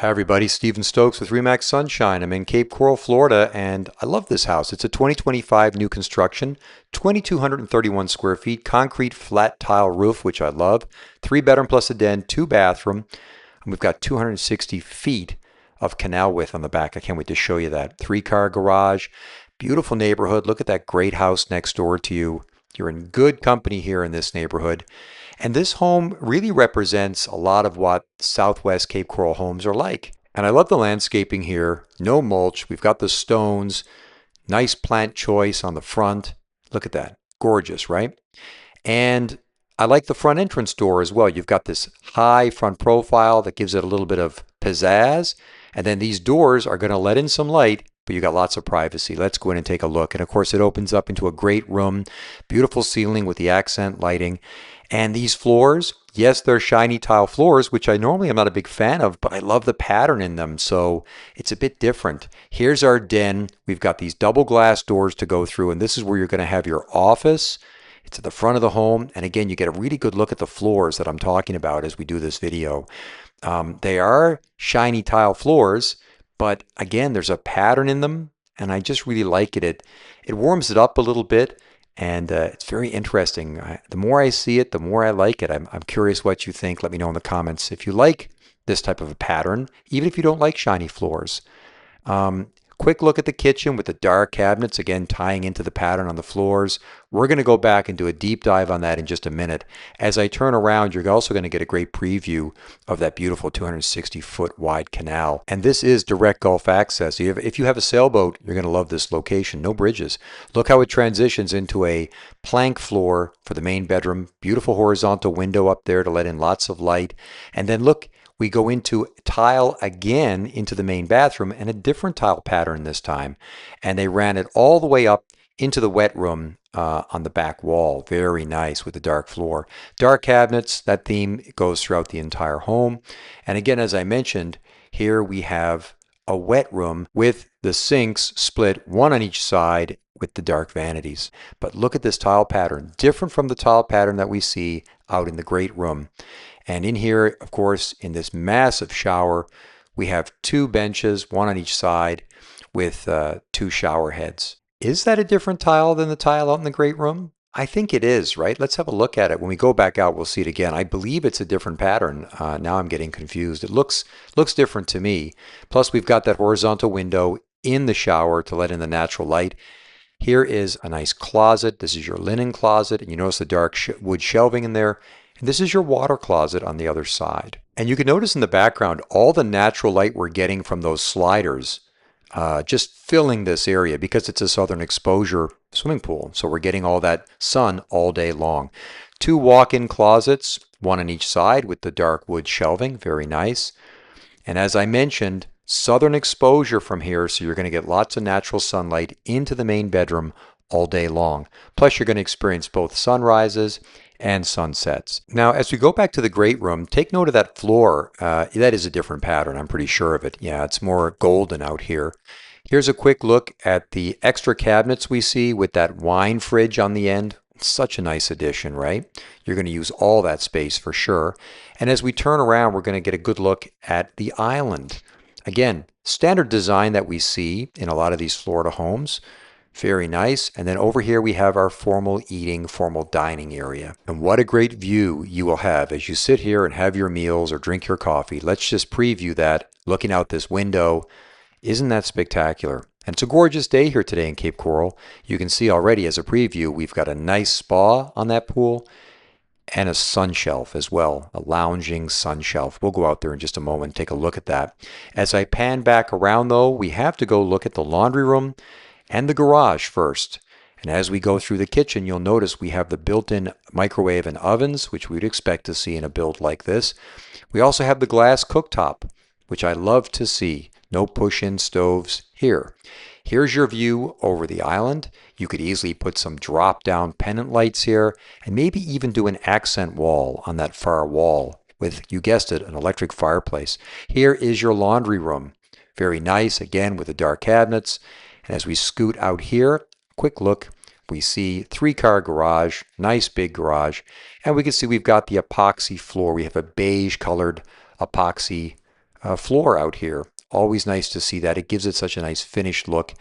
Hi everybody, Stephen Stokes with Remax Sunshine. I'm in Cape Coral, Florida, and I love this house. It's a 2025 new construction, 2,231 square feet, concrete flat tile roof, which I love, 3 bedroom plus a den, 2 bathroom, and we've got 260 feet of canal width on the back. I can't wait to show you that. 3-car garage, beautiful neighborhood. Look at that great house next door to you. You're in good company here in this neighborhood. And this home really represents a lot of what Southwest Cape Coral homes are like. And I love the landscaping here. No mulch. We've got the stones. Nice plant choice on the front. Look at that. Gorgeous, right? And I like the front entrance door as well. You've got this high front profile that gives it a little bit of pizzazz. And then these doors are going to let in some light, but you got lots of privacy. Let's go in and take a look. And of course, it opens up into a great room, beautiful ceiling with the accent lighting. And these floors, yes, they're shiny tile floors, which I normally am not a big fan of, but I love the pattern in them. So it's a bit different. Here's our den. We've got these double glass doors to go through, and this is where you're going to have your office. It's at the front of the home. And again, you get a really good look at the floors that I'm talking about as we do this video. They are shiny tile floors, but again, there's a pattern in them, and I just really like it. It warms it up a little bit. And it's very interesting. The more I see it, the more I like it. I'm curious what you think. Let me know in the comments if you like this type of a pattern, even if you don't like shiny floors. Quick look at the kitchen with the dark cabinets, again, tying into the pattern on the floors. We're going to go back and do a deep dive on that in just a minute. As I turn around, you're also going to get a great preview of that beautiful 260-foot wide canal. And this is direct Gulf access. If you have a sailboat, you're going to love this location. No bridges. Look how it transitions into a plank floor for the main bedroom. Beautiful horizontal window up there to let in lots of light. And then look, we go into tile again into the main bathroom and a different tile pattern this time. And they ran it all the way up into the wet room on the back wall. Very nice with the dark floor. Dark cabinets, that theme goes throughout the entire home. And again, as I mentioned, here we have a wet room with the sinks split one on each side with the dark vanities. But look at this tile pattern, different from the tile pattern that we see out in the great room. And in here, of course, in this massive shower, we have 2 benches, one on each side, with 2 shower heads. Is that a different tile than the tile out in the great room? I think it is, right? Let's have a look at it. When we go back out, we'll see it again. I believe it's a different pattern. Now I'm getting confused. It looks different to me. Plus, we've got that horizontal window in the shower to let in the natural light. Here is a nice closet. This is your linen closet, and you notice the dark wood shelving in there. And this is your water closet on the other side. And you can notice in the background all the natural light we're getting from those sliders just filling this area because it's a southern exposure swimming pool. So we're getting all that sun all day long. 2 walk-in closets, one on each side with the dark wood shelving. Very nice. And as I mentioned, southern exposure from here, so you're going to get lots of natural sunlight into the main bedroom all day long. Plus, you're going to experience both sunrises and sunsets. Now, as we go back to the great room, take note of that floor. That is a different pattern. I'm pretty sure of it. Yeah, it's more golden out here. Here's a quick look at the extra cabinets we see with that wine fridge on the end. Such a nice addition, right? You're going to use all that space for sure. And as we turn around, we're going to get a good look at the island. Again, standard design that we see in a lot of these Florida homes. Very nice. And then over here we have our formal eating, formal dining area. And what a great view you will have as you sit here and have your meals or drink your coffee. Let's just preview that looking out this window. Isn't that spectacular? And it's a gorgeous day here today in Cape Coral. You can see already as a preview, we've got a nice spa on that pool and a sun shelf as well, a lounging sun shelf. We'll go out there in just a moment and take a look at that. As I pan back around though, we have to go look at the laundry room and the garage first. And as we go through the kitchen, you'll notice we have the built-in microwave and ovens, which we'd expect to see in a build like this. We also have the glass cooktop, which I love to see. No push-in stoves here. Here's your view over the island. You could easily put some drop-down pendant lights here and maybe even do an accent wall on that far wall with, you guessed it, an electric fireplace. Here is your laundry room. Very nice, again, with the dark cabinets. And as we scoot out here, quick look, we see 3-car garage, nice big garage. And we can see we've got the epoxy floor. We have a beige colored epoxy floor out here. Always nice to see that. It gives it such a nice finished look.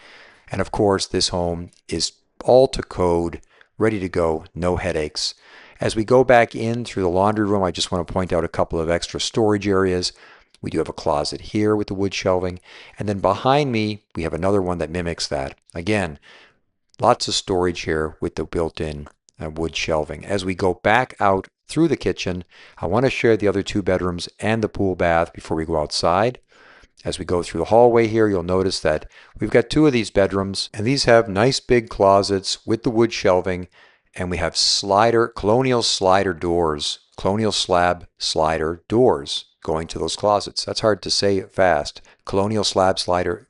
And of course, this home is all to code, ready to go, no headaches. As we go back in through the laundry room, I just want to point out a couple of extra storage areas. We do have a closet here with the wood shelving. And then behind me, we have another one that mimics that. Again, lots of storage here with the built-in wood shelving. As we go back out through the kitchen, I want to share the other two bedrooms and the pool bath before we go outside. As we go through the hallway here, you'll notice that we've got two of these bedrooms, and these have nice big closets with the wood shelving, and we have colonial slider doors, colonial slab slider doors going to those closets. That's hard to say fast. Colonial slab slider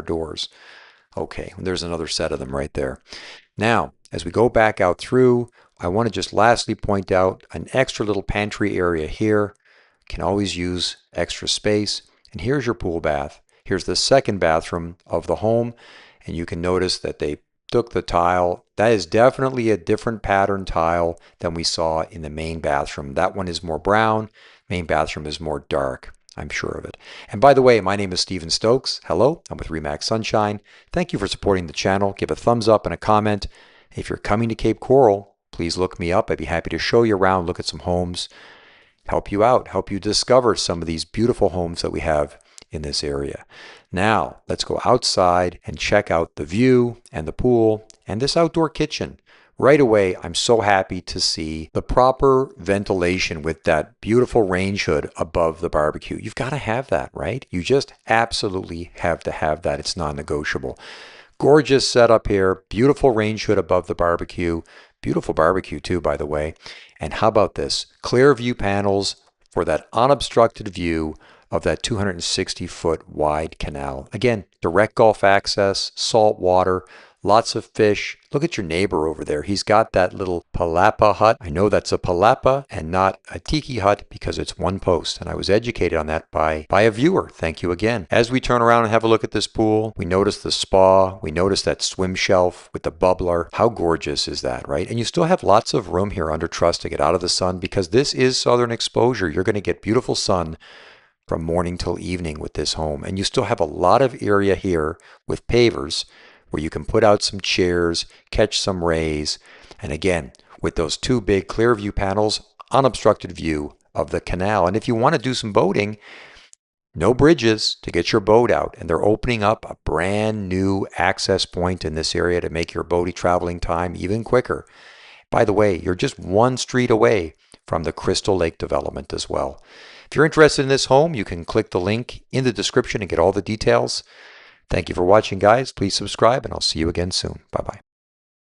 doors. Okay, there's another set of them right there. Now, as we go back out through, I want to just lastly point out an extra little pantry area here. Can always use extra space. And here's your pool bath. Here's the second bathroom of the home. And you can notice that they took the tile. That is definitely a different pattern tile than we saw in the main bathroom. That one is more brown. Main bathroom is more dark. I'm sure of it. And by the way, my name is Stephen Stokes. Hello, I'm with Remax Sunshine. Thank you for supporting the channel. Give a thumbs up and a comment. If you're coming to Cape Coral, please look me up. I'd be happy to show you around, look at some homes, help you out, help you discover some of these beautiful homes that we have in this area. Now, let's go outside and check out the view and the pool and this outdoor kitchen. Right away, I'm so happy to see the proper ventilation with that beautiful range hood above the barbecue. You've got to have that, right? You just absolutely have to have that. It's non-negotiable. Gorgeous setup here. Beautiful range hood above the barbecue. Beautiful barbecue too, by the way. And how about this? Clear view panels for that unobstructed view of that 260-foot wide canal. Again, direct Gulf access, salt water, lots of fish. Look at your neighbor over there. He's got that little palapa hut. I know that's a palapa and not a tiki hut because it's one post. And I was educated on that by a viewer. Thank you again. As we turn around and have a look at this pool, we notice the spa. We notice that swim shelf with the bubbler. How gorgeous is that, right? And you still have lots of room here under truss to get out of the sun because this is southern exposure. You're going to get beautiful sun from morning till evening with this home. And you still have a lot of area here with pavers where you can put out some chairs, catch some rays, and again, with those two big clear view panels, unobstructed view of the canal. And if you want to do some boating, no bridges to get your boat out, and they're opening up a brand new access point in this area to make your boaty traveling time even quicker. By the way, you're just one street away from the Crystal Lake development as well. If you're interested in this home, you can click the link in the description and get all the details. Thank you for watching, guys. Please subscribe, and I'll see you again soon. Bye-bye.